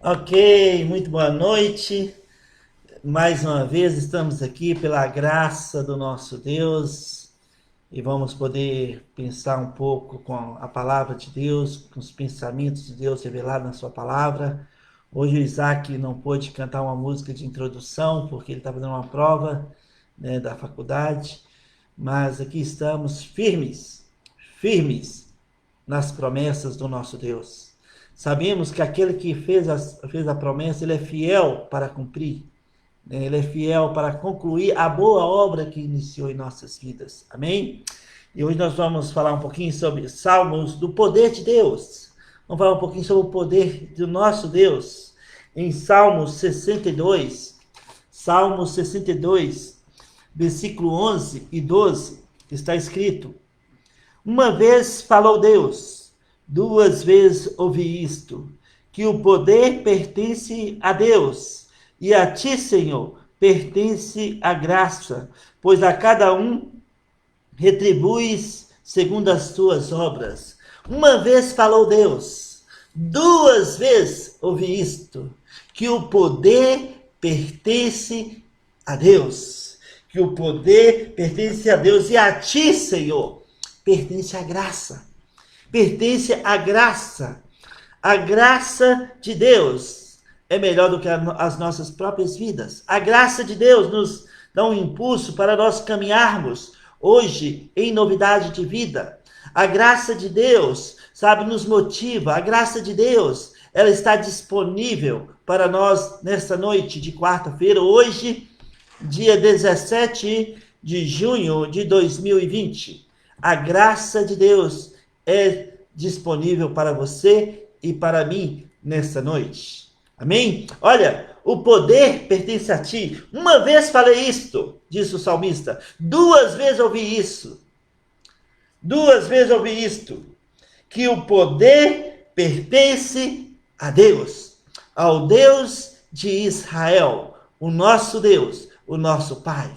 Ok, muito boa noite. Mais uma vez estamos aqui pela graça do nosso Deus e vamos poder pensar um pouco com a palavra de Deus, com os pensamentos de Deus revelados na sua palavra. Hoje o Isaac não pôde cantar uma música de introdução porque ele estava dando uma prova, da faculdade, mas aqui estamos firmes nas promessas do nosso Deus. Sabemos que aquele que fez a promessa, ele é fiel para cumprir. Ele é fiel para concluir a boa obra que iniciou em nossas vidas. Amém? E hoje nós vamos falar um pouquinho sobre Salmos do poder de Deus. Vamos falar um pouquinho sobre o poder do nosso Deus. Em Salmos 62, versículo 11 e 12, está escrito: Uma vez falou Deus, duas vezes ouvi isto, que o poder pertence a Deus, e a ti, Senhor, pertence a graça, pois a cada um retribuis segundo as tuas obras. Uma vez falou Deus, duas vezes ouvi isto, que o poder pertence a Deus, que o poder pertence a Deus, e a ti, Senhor, pertence a graça. Pertence a graça. A graça de Deus é melhor do que as nossas próprias vidas. A graça de Deus nos dá um impulso para nós caminharmos hoje em novidade de vida. A graça de Deus, nos motiva. A graça de Deus, ela está disponível para nós nesta noite de quarta-feira, hoje, dia 17 de junho de 2020. A graça de Deus é disponível para você e para mim nesta noite. Amém? Olha, o poder pertence a ti. Uma vez falei isto, disse o salmista. Duas vezes ouvi isso. Duas vezes ouvi isto. Que o poder pertence a Deus. Ao Deus de Israel. O nosso Deus, o nosso Pai.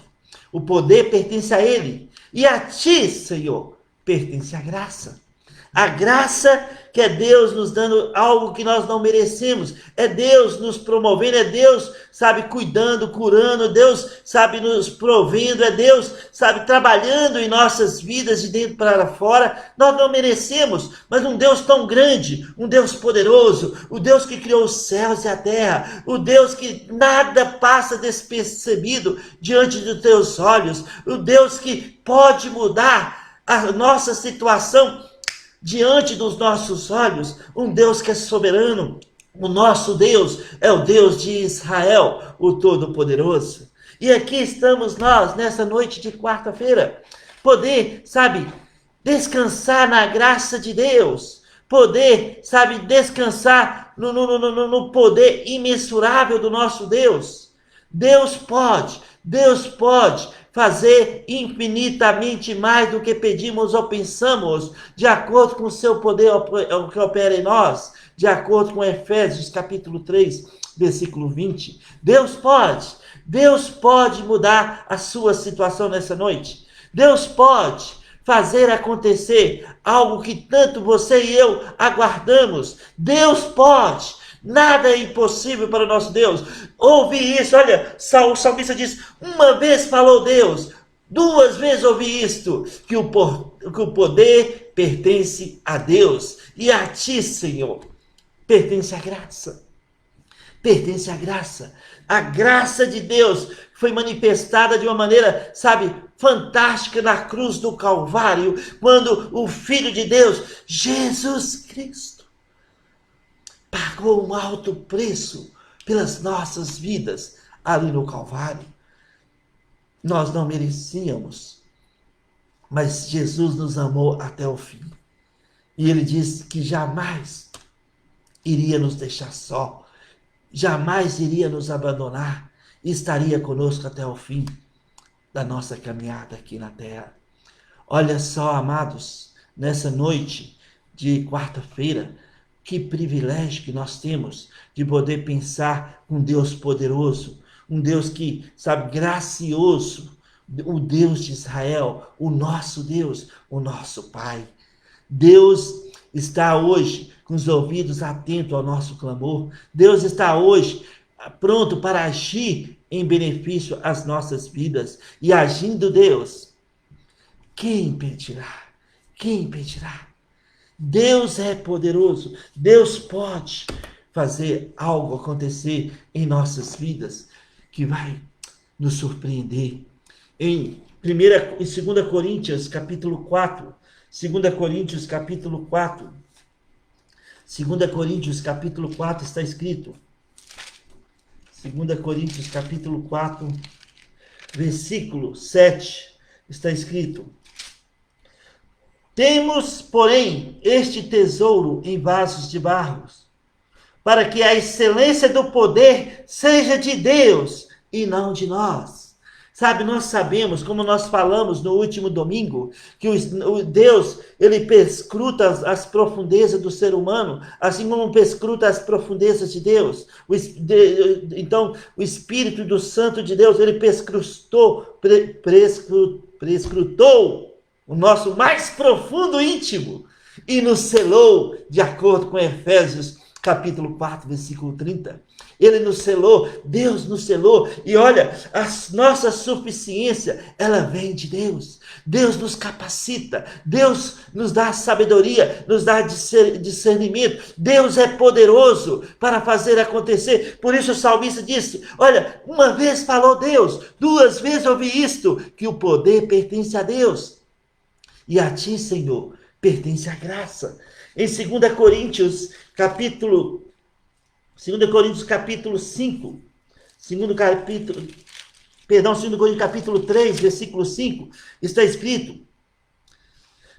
O poder pertence a Ele. E a ti, Senhor, pertence a graça. A graça que é Deus nos dando algo que nós não merecemos. É Deus nos promovendo, é Deus, cuidando, curando. Deus, nos provendo. É Deus, trabalhando em nossas vidas de dentro para fora. Nós não merecemos, mas um Deus tão grande, um Deus poderoso, o Deus que criou os céus e a terra, o Deus que nada passa despercebido diante dos teus olhos, o Deus que pode mudar a nossa situação diante dos nossos olhos, um Deus que é soberano. O nosso Deus é o Deus de Israel, o Todo-Poderoso. E aqui estamos nós, nessa noite de quarta-feira, poder, descansar na graça de Deus, poder, descansar no poder imensurável do nosso Deus. Deus pode fazer infinitamente mais do que pedimos ou pensamos, de acordo com o seu poder que opera em nós, de acordo com Efésios capítulo 3, versículo 20. Deus pode mudar a sua situação nessa noite. Deus pode fazer acontecer algo que tanto você e eu aguardamos. Deus pode. Nada é impossível para o nosso Deus. Ouve isso, olha, o salmista diz, uma vez falou Deus, Duas vezes ouvi isto, que o poder pertence a Deus. E a ti, Senhor, pertence a graça. Pertence a graça. A graça de Deus foi manifestada de uma maneira, sabe, fantástica na cruz do Calvário, quando o Filho de Deus, Jesus Cristo, pagou um alto preço pelas nossas vidas ali no Calvário. Nós não merecíamos, mas Jesus nos amou até o fim. E ele disse que jamais iria nos deixar só, jamais iria nos abandonar, e estaria conosco até o fim da nossa caminhada aqui na terra. Olha só, amados, nessa noite de quarta-feira, que privilégio que nós temos de poder pensar um Deus poderoso, um Deus que, sabe, gracioso, o Deus de Israel, o nosso Deus, o nosso Pai. Deus está hoje com os ouvidos atentos ao nosso clamor. Deus está hoje pronto para agir em benefício às nossas vidas. E agindo Deus, quem impedirá? Quem impedirá? Deus é poderoso. Deus pode fazer algo acontecer em nossas vidas que vai nos surpreender. Em 2 Coríntios, capítulo 4, 2 Coríntios, capítulo 4, 2 Coríntios, capítulo 4, está escrito, 2 Coríntios, capítulo 4, versículo 7, está escrito: temos, porém, este tesouro em vasos de barro, para que a excelência do poder seja de Deus e não de nós. Sabe, nós sabemos, como nós falamos no último domingo, que o Deus, ele perscruta as profundezas do ser humano, assim como perscruta as profundezas de Deus. Então, o Espírito do Santo de Deus, ele perscrutou o nosso mais profundo íntimo e nos selou, de acordo com Efésios capítulo 4, versículo 30. Ele nos selou, Deus nos selou, e olha, a nossa suficiência, ela vem de Deus. Deus nos capacita, Deus nos dá sabedoria, nos dá discernimento. Deus é poderoso para fazer acontecer. Por isso o salmista disse, olha, uma vez falou Deus, duas vezes ouvi isto, que o poder pertence a Deus. E a ti, Senhor, pertence a graça. Em 2 Coríntios, capítulo 5, 2 Coríntios capítulo 3, versículo 5, está escrito: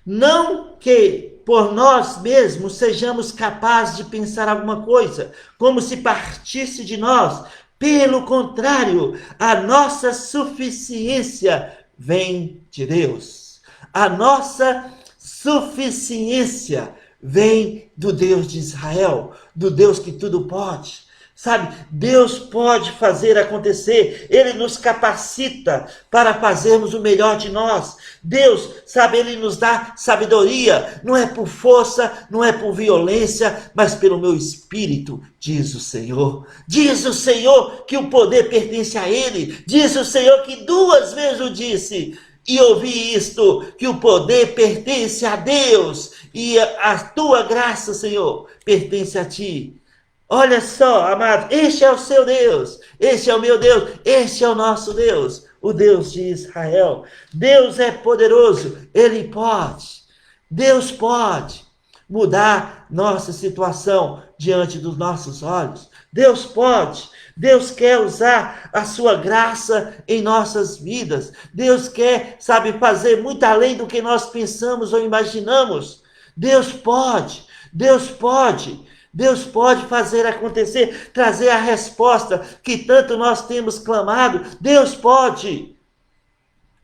não que por nós mesmos sejamos capazes de pensar alguma coisa, como se partisse de nós. Pelo contrário, a nossa suficiência vem de Deus. A nossa suficiência vem do Deus de Israel, do Deus que tudo pode. Sabe, Deus pode fazer acontecer, Ele nos capacita para fazermos o melhor de nós. Deus, sabe, Ele nos dá sabedoria, não é por força, não é por violência, mas pelo meu espírito, diz o Senhor. Diz o Senhor que o poder pertence a Ele, diz o Senhor que duas vezes o disse, e ouvi isto, que o poder pertence a Deus, e a tua graça, Senhor, pertence a ti. Olha só, amado, este é o seu Deus, este é o meu Deus, este é o nosso Deus, o Deus de Israel. Deus é poderoso, Ele pode, Deus pode mudar nossa situação diante dos nossos olhos. Deus pode, Deus quer usar a sua graça em nossas vidas. Deus quer, sabe, fazer muito além do que nós pensamos ou imaginamos. Deus pode, Deus pode. Deus pode fazer acontecer, trazer a resposta que tanto nós temos clamado. Deus pode.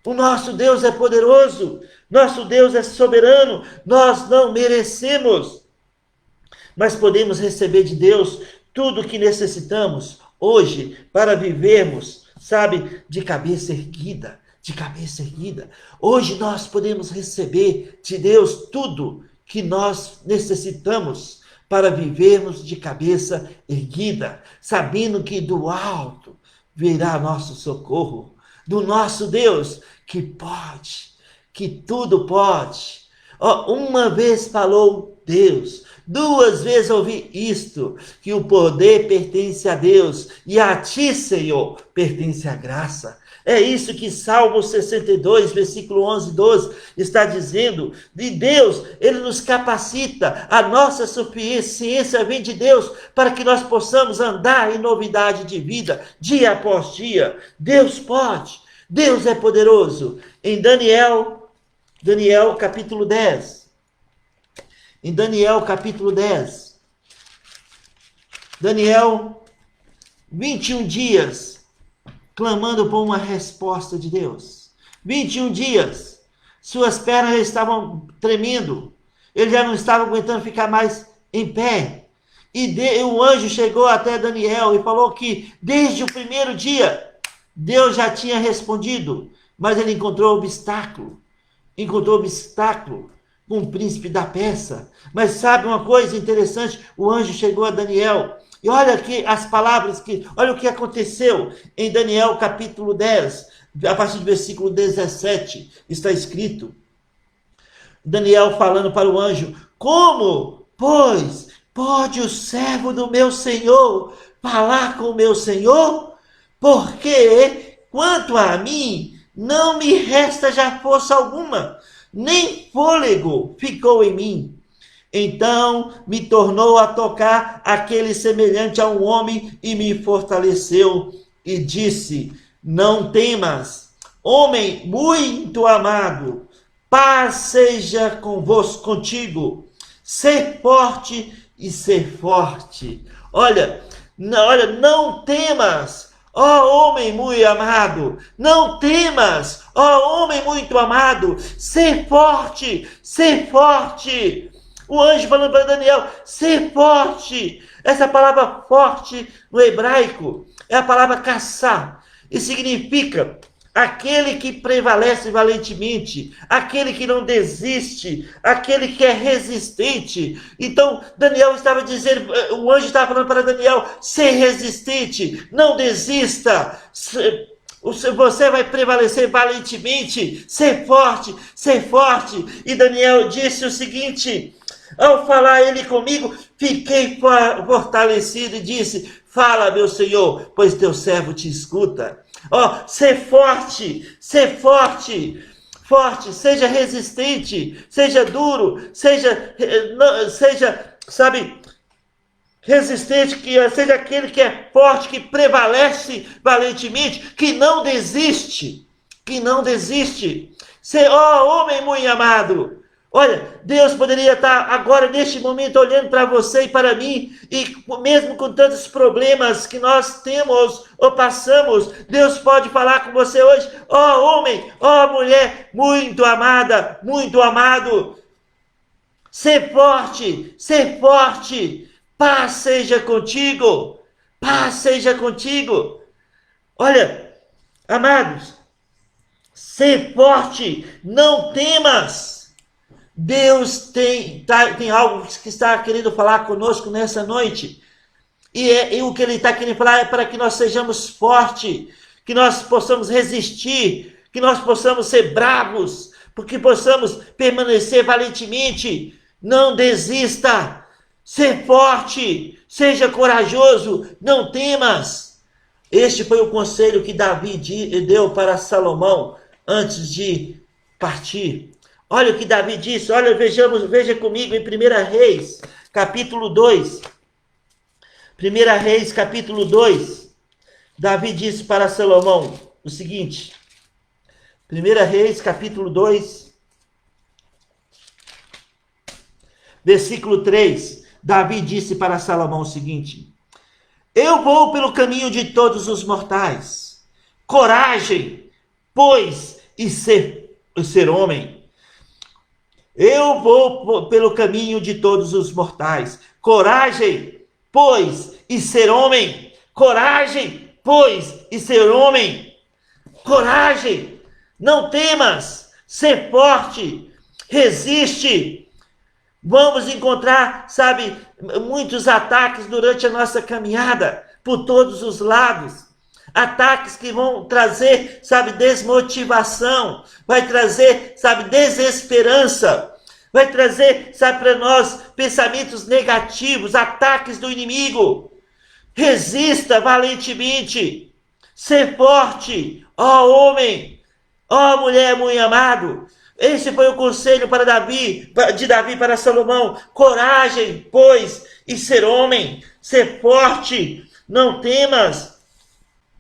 O nosso Deus é poderoso, nosso Deus é soberano, nós não merecemos, mas podemos receber de Deus tudo o que necessitamos hoje para vivermos, sabe, de cabeça erguida, de cabeça erguida. Hoje nós podemos receber de Deus tudo que nós necessitamos para vivermos de cabeça erguida, sabendo que do alto virá nosso socorro. do nosso Deus, que pode, que tudo pode. Uma vez falou Deus, duas vezes ouvi isto, que o poder pertence a Deus, e a ti, Senhor, pertence a graça. É isso que Salmo 62, versículo 11 e 12 está dizendo. De Deus, Ele nos capacita, a nossa suficiência vem de Deus, para que nós possamos andar em novidade de vida, dia após dia. Deus pode, Deus é poderoso. Em Daniel capítulo 10. Em Daniel capítulo 10. Daniel, 21 dias, clamando por uma resposta de Deus. 21 dias. Suas pernas estavam tremendo. Ele já não estava aguentando ficar mais em pé. E o anjo chegou até Daniel e falou que desde o primeiro dia, Deus já tinha respondido. Mas ele encontrou obstáculo. Com o príncipe da Pérsia. Mas sabe uma coisa interessante? O anjo chegou a Daniel. E olha aqui as palavras, olha o que aconteceu em Daniel capítulo 10, a partir do versículo 17, está escrito. Daniel falando para o anjo: como, pois, pode o servo do meu Senhor falar com o meu Senhor? Porque, quanto a mim, não me resta já força alguma, nem fôlego ficou em mim. Então me tornou a tocar aquele semelhante a um homem e me fortaleceu e disse: não temas, homem muito amado, paz seja contigo, ser forte e ser forte. Olha, não temas, ó homem muito amado, não temas, ó homem muito amado, ser forte, ser forte. O anjo falando para Daniel, ser forte. Essa palavra forte no hebraico é a palavra caçar. E significa aquele que prevalece valentemente, aquele que não desiste, aquele que é resistente. Então, Daniel estava dizendo, o anjo estava falando para Daniel, ser resistente, não desista. Você vai prevalecer valentemente, ser forte, ser forte. E Daniel disse o seguinte: ao falar ele comigo, fiquei fortalecido e disse: fala, meu Senhor, pois teu servo te escuta. Ser forte, forte, seja resistente, seja duro, seja, sabe, resistente, seja aquele que é forte, que prevalece valentemente, que não desiste, Ser, homem muito amado. Olha, Deus poderia estar agora, neste momento, olhando para você e para mim, e mesmo com tantos problemas que nós temos ou passamos, Deus pode falar com você hoje: homem, mulher, muito amada, muito amado, ser forte, paz seja contigo, Olha, amados, ser forte, não temas. Deus tem algo que está querendo falar conosco nessa noite. E o que Ele está querendo falar é para que nós sejamos fortes, que nós possamos resistir, que nós possamos ser bravos, porque possamos permanecer valentemente. Não desista, ser forte, seja corajoso, não temas. Este foi o conselho que Davi deu para Salomão antes de partir. Olha o que Davi disse, veja comigo em 1 Reis, capítulo 2. 1 Reis, capítulo 2. Davi disse para Salomão o seguinte. 1 Reis, capítulo 2, versículo 3. Davi disse para Salomão o seguinte: eu vou pelo caminho de todos os mortais. Coragem, pois, e ser homem. Eu vou pelo caminho de todos os mortais. Coragem, pois, e ser homem. Coragem, pois, e ser homem. Coragem, não temas, ser forte, resiste. Vamos encontrar, muitos ataques durante a nossa caminhada, por todos os lados. Ataques que vão trazer, sabe, desmotivação, vai trazer, sabe, desesperança, vai trazer, sabe, para nós pensamentos negativos, ataques do inimigo. Resista valentemente, ser forte, ó homem, ó mulher muito amado. Esse foi o conselho para de Davi para Salomão. Coragem, pois, e ser homem, ser forte, não temas.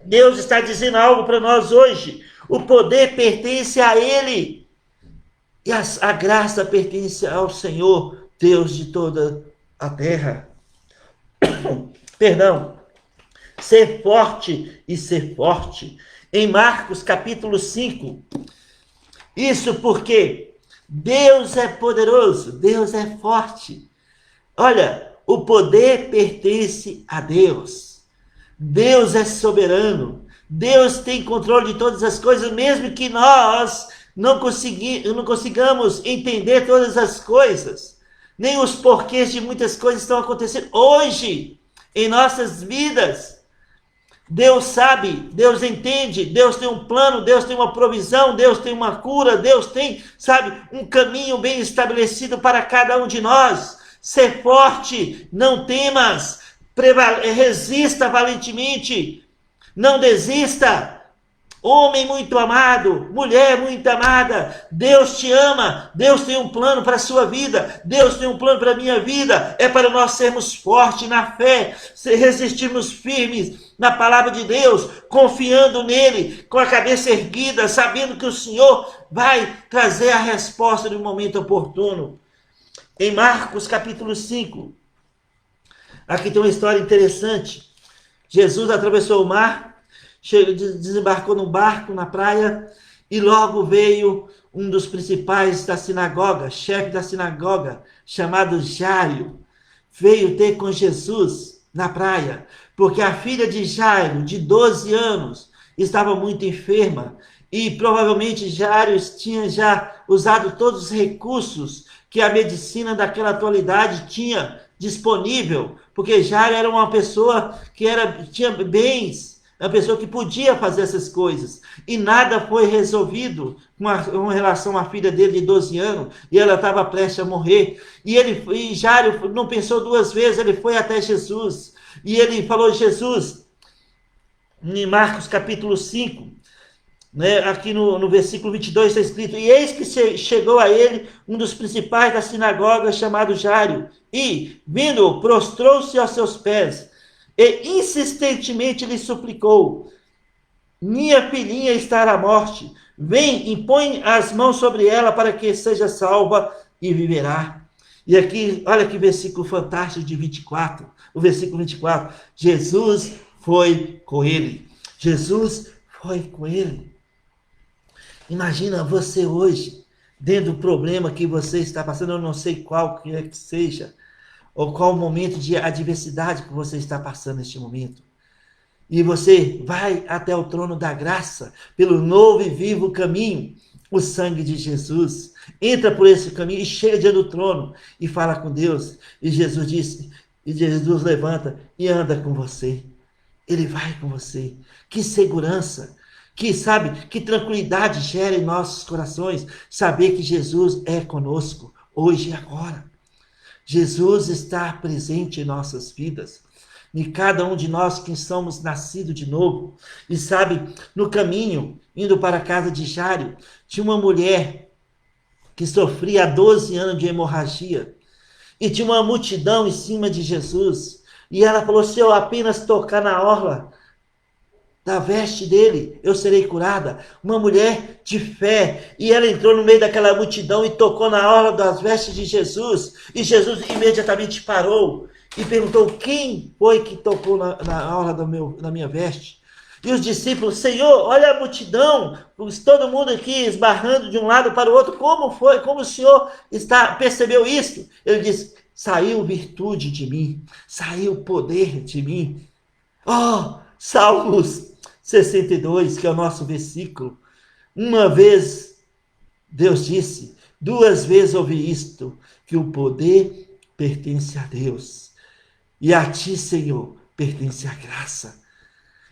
Deus está dizendo algo para nós hoje. O poder pertence a Ele. E a graça pertence ao Senhor, Deus de toda a terra. Perdão. Ser forte e ser forte. Em Marcos capítulo 5. Isso porque Deus é poderoso, Deus é forte. Olha, o poder pertence a Deus. Deus é soberano. Deus tem controle de todas as coisas, mesmo que nós não consigamos entender todas as coisas. Nem os porquês de muitas coisas estão acontecendo hoje em nossas vidas. Deus sabe, Deus entende, Deus tem um plano, Deus tem uma provisão, Deus tem uma cura, Deus tem, sabe, um caminho bem estabelecido para cada um de nós. Ser forte, não temas, resista valentemente, não desista. Homem muito amado, mulher muito amada, Deus te ama, Deus tem um plano para a sua vida, Deus tem um plano para a minha vida, é para nós sermos fortes na fé, resistirmos firmes na palavra de Deus, confiando nele, com a cabeça erguida, sabendo que o Senhor vai trazer a resposta no momento oportuno. Em Marcos capítulo 5, aqui tem uma história interessante. Jesus atravessou o mar, desembarcou num barco na praia e logo veio um dos principais da sinagoga, chefe da sinagoga, chamado Jairo. Veio ter com Jesus na praia, porque a filha de Jairo, de 12 anos, estava muito enferma e provavelmente Jairo tinha já usado todos os recursos que a medicina daquela atualidade tinha disponível, porque Jairo era uma pessoa que tinha bens, uma pessoa que podia fazer essas coisas. E nada foi resolvido com relação à filha dele de 12 anos. E ela estava prestes a morrer. E Jairo não pensou duas vezes, ele foi até Jesus. E ele falou, Jesus, em Marcos capítulo 5, né, aqui no versículo 22 está escrito, e eis que chegou a ele um dos principais da sinagoga, chamado Jairo. E, vindo, prostrou-se aos seus pés. E insistentemente lhe suplicou, minha filhinha está à morte, vem e põe as mãos sobre ela para que seja salva e viverá. E aqui, olha que versículo fantástico de 24, o versículo 24, Jesus foi com ele, Jesus foi com ele. Imagina você hoje, dentro do problema que você está passando, eu não sei qual que é que seja, ou qual o momento de adversidade que você está passando neste momento. E você vai até o trono da graça, pelo novo e vivo caminho, o sangue de Jesus. Entra por esse caminho e chega diante do trono e fala com Deus. E Jesus disse, e Jesus levanta e anda com você. Ele vai com você. Que segurança, que tranquilidade gera em nossos corações, saber que Jesus é conosco, hoje e agora. Jesus está presente em nossas vidas, em cada um de nós que somos nascidos de novo. E sabe, no caminho, indo para a casa de Jairo, tinha uma mulher que sofria há 12 anos de hemorragia. E tinha uma multidão em cima de Jesus. E ela falou, se eu apenas tocar na orla da veste dele, eu serei curada. Uma mulher de fé. E ela entrou no meio daquela multidão e tocou na orla das vestes de Jesus. E Jesus imediatamente parou e perguntou, quem foi que tocou na orla da minha veste? E os discípulos, Senhor, olha a multidão, todo mundo aqui esbarrando de um lado para o outro. Como foi? Como o Senhor percebeu isso? Ele disse, saiu virtude de mim, saiu poder de mim. Oh, Salmos 62, que é o nosso versículo. Uma vez Deus disse, duas vezes ouvi isto, que o poder pertence a Deus. E a ti, Senhor, pertence a graça.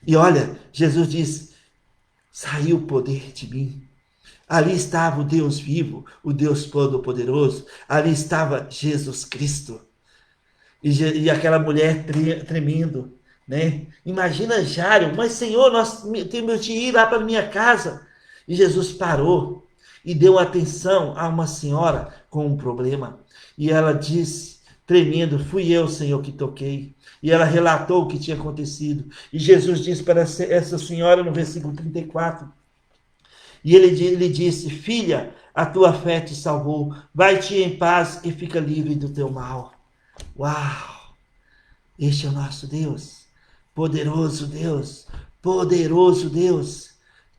E olha, Jesus diz: saiu o poder de mim. Ali estava o Deus vivo, o Deus Todo-Poderoso. Ali estava Jesus Cristo. E aquela mulher tremendo, né? Imagina Jairo, mas Senhor, nós temos de ir lá para minha casa. E Jesus parou e deu atenção a uma senhora com um problema. E ela disse, tremendo: fui eu, Senhor, que toquei. E ela relatou o que tinha acontecido. E Jesus disse para essa senhora no versículo 34, e ele disse: filha, a tua fé te salvou. Vai-te em paz e fica livre do teu mal. Uau! Este é o nosso Deus. Poderoso Deus,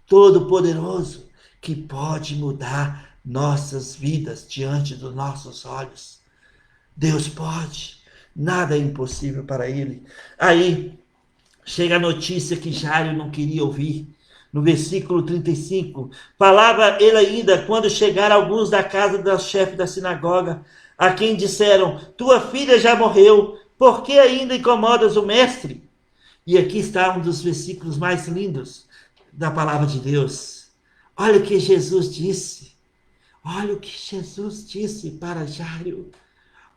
todo-poderoso, que pode mudar nossas vidas diante dos nossos olhos. Deus pode, nada é impossível para ele. Aí chega a notícia que Jairo não queria ouvir. No versículo 35, falava ele ainda quando chegaram alguns da casa do chefe da sinagoga, a quem disseram: tua filha já morreu, por que ainda incomodas o mestre? E aqui está um dos versículos mais lindos da palavra de Deus. Olha o que Jesus disse. Olha o que Jesus disse para Jairo.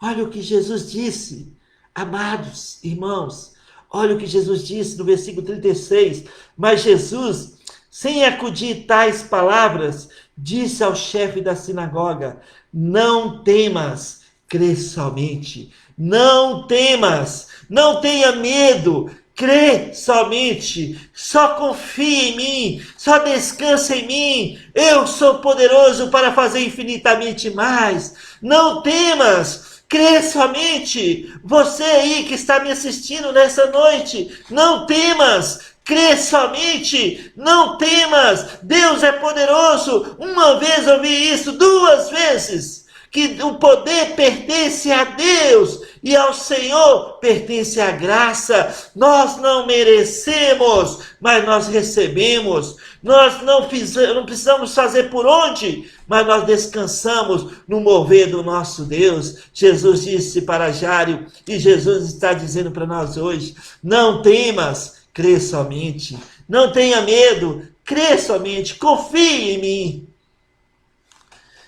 Olha o que Jesus disse. Amados irmãos, olha o que Jesus disse no versículo 36. Mas Jesus, sem acudir tais palavras, disse ao chefe da sinagoga: não temas, crê somente. Não temas, não tenha medo, crê somente, só confie em mim, só descansa em mim. Eu sou poderoso para fazer infinitamente mais. Não temas, crê somente. Você aí que está me assistindo nessa noite, não temas. Crê somente, não temas, Deus é poderoso. Uma vez eu ouvi isso, duas vezes, que o poder pertence a Deus e ao Senhor pertence a graça. Nós não merecemos, mas nós recebemos. Nós não precisamos fazer por onde, mas nós descansamos no mover do nosso Deus. Jesus disse para Jairo, e Jesus está dizendo para nós hoje: não temas, crê somente. Não tenha medo, crê somente, confie em mim.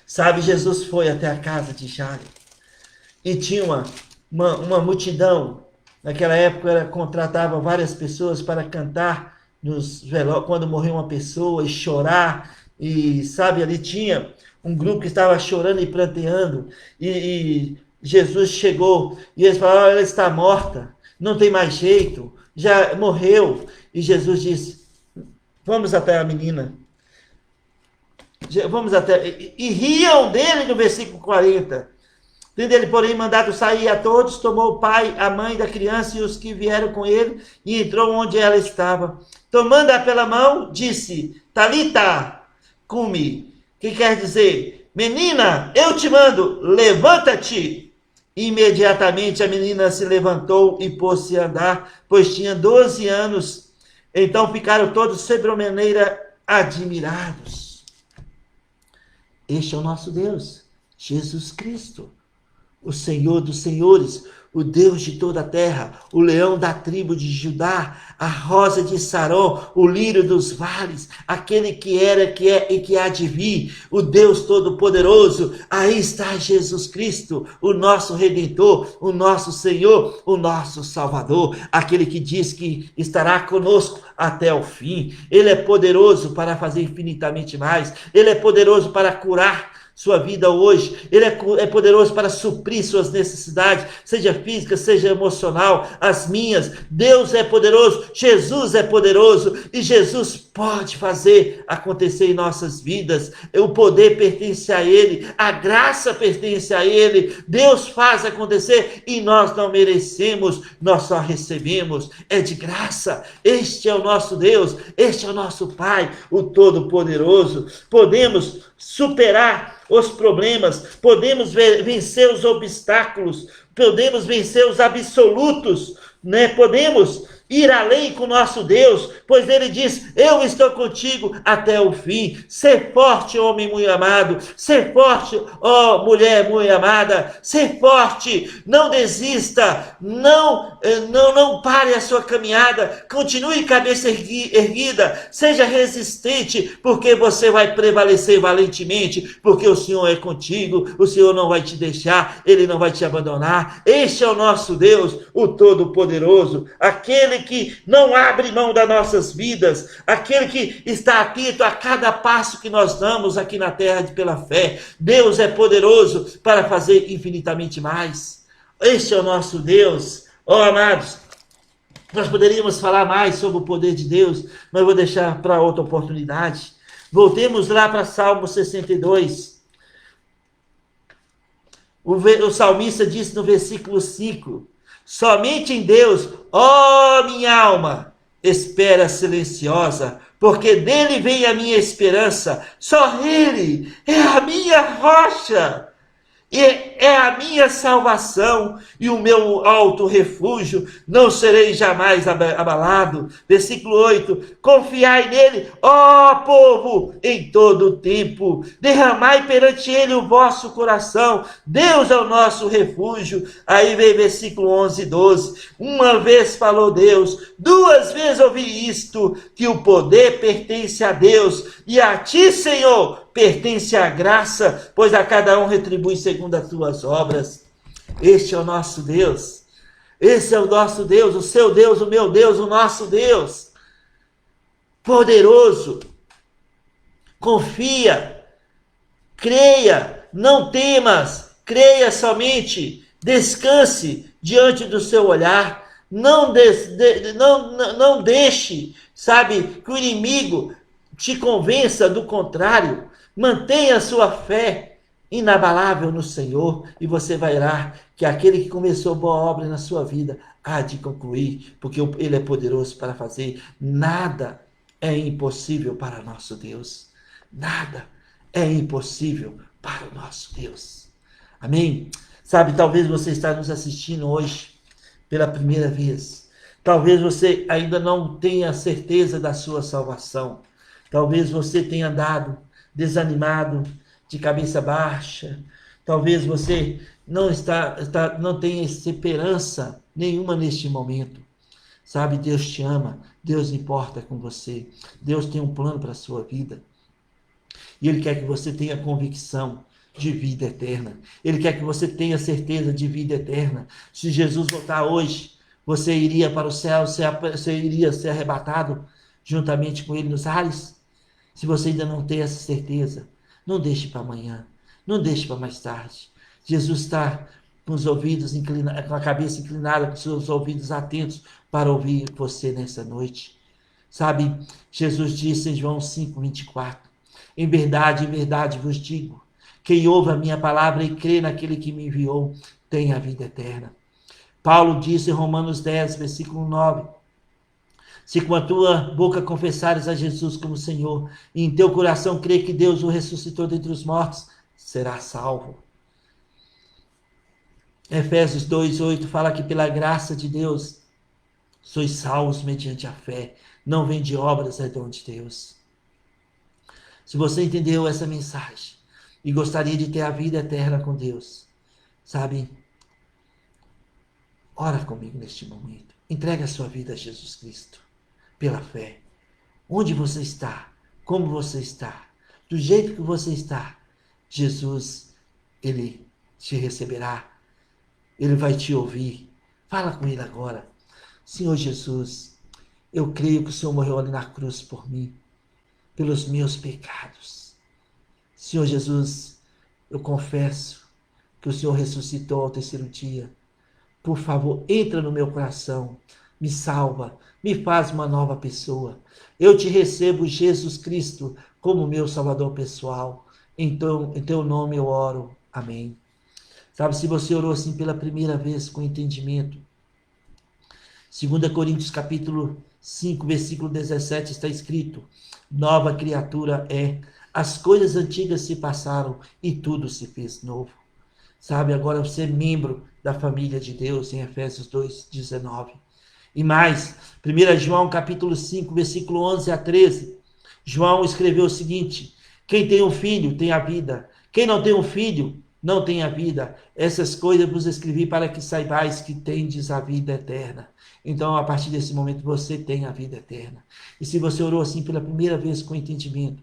Sabe, Jesus foi até a casa de Jairo e tinha uma multidão. Naquela época contratava várias pessoas para cantar quando morreu uma pessoa e chorar. E sabe, ali tinha um grupo que estava chorando e pranteando. E Jesus chegou e eles falaram: ela está morta, não tem mais jeito, já morreu. E Jesus disse: vamos até a menina. Vamos até. E riam dele no versículo 40. Tendo ele, porém, mandado sair a todos, tomou o pai, a mãe da criança e os que vieram com ele, e entrou onde ela estava. Tomando-a pela mão, disse: Talita, cumi. Que quer dizer: menina, eu te mando, levanta-te. Imediatamente a menina se levantou e pôs-se a andar, pois tinha 12 anos. Então ficaram todos sobremaneira admirados. Este é o nosso Deus, Jesus Cristo, o Senhor dos senhores, o Deus de toda a terra, o leão da tribo de Judá, a rosa de Saron, o lírio dos vales, aquele que era, que é e que há de vir, o Deus Todo-Poderoso. Aí está Jesus Cristo, o nosso Redentor, o nosso Senhor, o nosso Salvador, aquele que diz que estará conosco até o fim. Ele é poderoso para fazer infinitamente mais, ele é poderoso para curar sua vida hoje, ele é poderoso para suprir suas necessidades, seja física, seja emocional, as minhas. Deus é poderoso, Jesus é poderoso, e Jesus pode fazer acontecer em nossas vidas. O poder pertence a ele, a graça pertence a ele. Deus faz acontecer e nós não merecemos, nós só recebemos, é de graça. Este é o nosso Deus, este é o nosso Pai, o Todo-Poderoso. Podemos superar os problemas, podemos vencer os obstáculos, podemos vencer os absolutos, né? Podemos ir além com o nosso Deus, pois ele diz: eu estou contigo até o fim. Ser forte, homem muito amado, ser forte, ó mulher muito amada, ser forte, não desista, não pare a sua caminhada, continue cabeça erguida, seja resistente, porque você vai prevalecer valentemente, porque o Senhor é contigo, o Senhor não vai te deixar, ele não vai te abandonar. Este é o nosso Deus, o Todo-Poderoso, aquele que não abre mão das nossas vidas, aquele que está atento a cada passo que nós damos aqui na terra pela fé. Deus é poderoso para fazer infinitamente mais. Este é o nosso Deus. Ó, amados, nós poderíamos falar mais sobre o poder de Deus, mas eu vou deixar para outra oportunidade. Voltemos lá para Salmo 62. O salmista disse no versículo 5: somente em Deus, ó minha alma, espera silenciosa, porque dele vem a minha esperança. Só ele é a minha rocha, e é a minha salvação e o meu alto refúgio, não serei jamais abalado. Versículo 8: confiai nele, ó povo, em todo o tempo, derramai perante ele o vosso coração, Deus é o nosso refúgio. Aí vem versículo 11 e 12: uma vez falou Deus, duas vezes ouvi isto, que o poder pertence a Deus, e a ti, Senhor, pertence a graça, pois a cada um retribui segundo as tuas obras. Este é o nosso Deus. Esse é o nosso Deus, o seu Deus, o meu Deus, o nosso Deus. Poderoso. Confia. Creia. Não temas. Creia somente. Descanse diante do seu olhar. Não deixe, sabe, que o inimigo te convença do contrário. Mantenha a sua fé inabalável no Senhor, e você vai ver que aquele que começou boa obra na sua vida há de concluir, porque ele é poderoso para fazer. Nada é impossível para nosso Deus. Nada é impossível para o nosso Deus. Amém? Sabe, talvez você está nos assistindo hoje pela primeira vez. Talvez você ainda não tenha certeza da sua salvação. Talvez você tenha andado desanimado, de cabeça baixa. Talvez você não tenha esperança nenhuma neste momento. Sabe, Deus te ama, Deus importa com você. Deus tem um plano para a sua vida. E Ele quer que você tenha convicção de vida eterna. Ele quer que você tenha certeza de vida eterna. Se Jesus voltar hoje, você iria para o céu, você iria ser arrebatado juntamente com Ele nos ares? Se você ainda não tem essa certeza, não deixe para amanhã, não deixe para mais tarde. Jesus está com os ouvidos inclinados, com a cabeça inclinada, com seus ouvidos atentos para ouvir você nessa noite. Sabe, Jesus disse em João 5:24: em verdade vos digo, quem ouve a minha palavra e crê naquele que me enviou, tem a vida eterna. Paulo disse em Romanos 10, versículo 9: se com a tua boca confessares a Jesus como Senhor, e em teu coração crer que Deus o ressuscitou dentre os mortos, serás salvo. Efésios 2:8 fala que pela graça de Deus sois salvos mediante a fé. Não vem de obras, é dom de Deus. Se você entendeu essa mensagem e gostaria de ter a vida eterna com Deus, sabe, ora comigo neste momento. Entregue a sua vida a Jesus Cristo. Pela fé. Onde você está, como você está, do jeito que você está, Jesus, Ele te receberá, Ele vai te ouvir. Fala com Ele agora. Senhor Jesus, eu creio que o Senhor morreu ali na cruz por mim, pelos meus pecados. Senhor Jesus, eu confesso que o Senhor ressuscitou ao terceiro dia. Por favor, entra no meu coração, me salva, me faz uma nova pessoa. Eu te recebo, Jesus Cristo, como meu Salvador pessoal. Então, em teu nome eu oro. Amém. Sabe, se você orou assim pela primeira vez com entendimento, 2 Coríntios capítulo 5, versículo 17 está escrito: nova criatura é, as coisas antigas se passaram e tudo se fez novo. Sabe, agora você é membro da família de Deus, em Efésios 2:19. E mais, 1 João capítulo 5, versículo 11 a 13, João escreveu o seguinte: quem tem um filho tem a vida, quem não tem um filho não tem a vida. Essas coisas vos escrevi para que saibais que tendes a vida eterna. Então, a partir desse momento, você tem a vida eterna. E se você orou assim pela primeira vez com entendimento,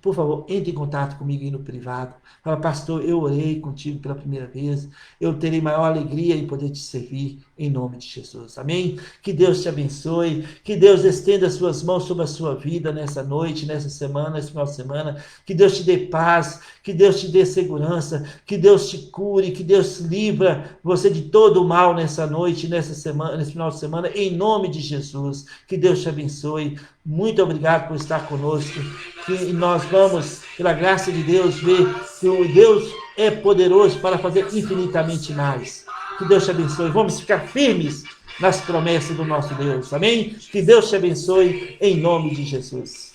por favor, entre em contato comigo aí no privado. Fala, pastor, eu orei contigo pela primeira vez. Eu terei maior alegria em poder te servir em nome de Jesus. Amém? Que Deus te abençoe. Que Deus estenda suas mãos sobre a sua vida nessa noite, nessa semana, nesse final de semana. Que Deus te dê paz. Que Deus te dê segurança. Que Deus te cure. Que Deus livra você de todo o mal nessa noite, nessa semana, nesse final de semana, em nome de Jesus. Que Deus te abençoe. Muito obrigado por estar conosco. Que nós vamos, pela graça de Deus, ver que o Deus é poderoso para fazer infinitamente mais. Que Deus te abençoe. Vamos ficar firmes nas promessas do nosso Deus. Amém? Que Deus te abençoe em nome de Jesus.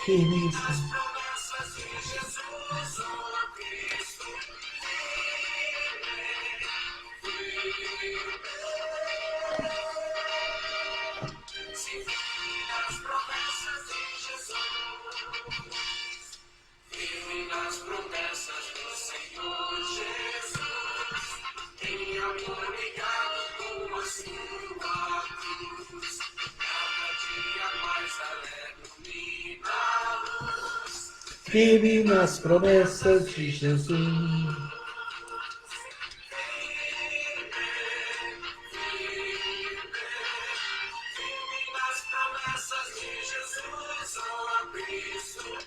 Firmes. Firme nas promessas de Jesus. Firme nas promessas de Jesus, ó Cristo.